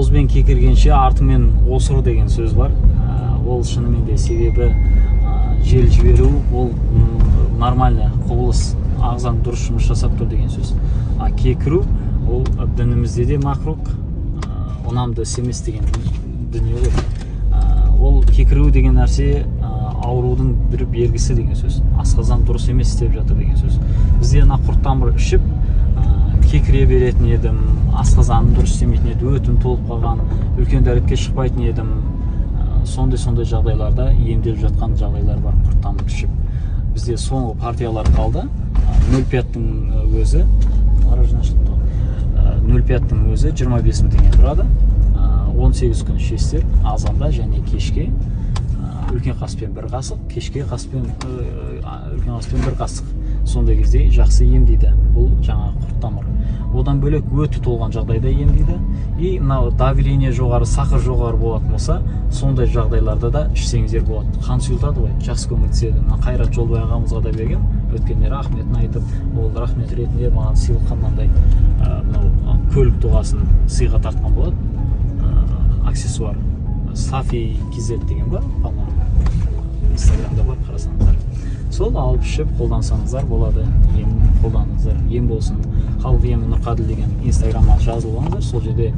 ауызбен кекіргенше артымен осыр деген сөз бар. Ол шынымен де себебі жел жіберу ол нормальный құбылыс, ағзаң дұрыс жұмыс жасап тұр деген сөз. Кекіру ол дінімізде де мақрух, ұнамды іс емес деген дүние ғой. Ол кекіру деген нәрсе аурудың бір белгісі деген сөз. Асқазан дұрыс емес істеп жатыр деген сөз. Бізде құрт тамыр ішіп кекіре беретін едім, асқазаным дұрыс істемейтін еді, өтім толып қалған, үлкен дәретке шықпайтын едім. Сондай жағдайларда емделіп жатқан жағдайлар бар, құрт тамыр ішіп. Бізде соңғы партиялар қалды. 0,5-тің өзі 0,5-тің өзі 25 мың теңге тұрады. 18 күн ішесіздер, азанда және кешке үлкен қаспен бір қасық, кешке қаспен үлкен қаспен бір қасық. Сондай кезде жақсы емдейді. Бұл жаңа құрт тамыр. Одан бөлек өті толған жағдайда емдейді. И давление жоғары, сахар жоғары болатын болса, сондай жағдайларда да ішсеңіздер болады. Қан сұйылтады ғой, жақсы көмектеседі. Қайрат Жолбай ағамызға да берген, өткенде рахметін айтып, ол рахмет ретінде маған сыйлыққа мынандай көлік доғасын сыйға тартқан болады. Аксессуар Сафи KZ деген бар, инстаграмда бар, қарасаңыздар. Сол алып ішіп қолдансаңыздар болады, ем қолданыңыздар, ем болсын. Халық емі Нұрқаділ деген инстаграмға жазылып алыңыздар, сол жерде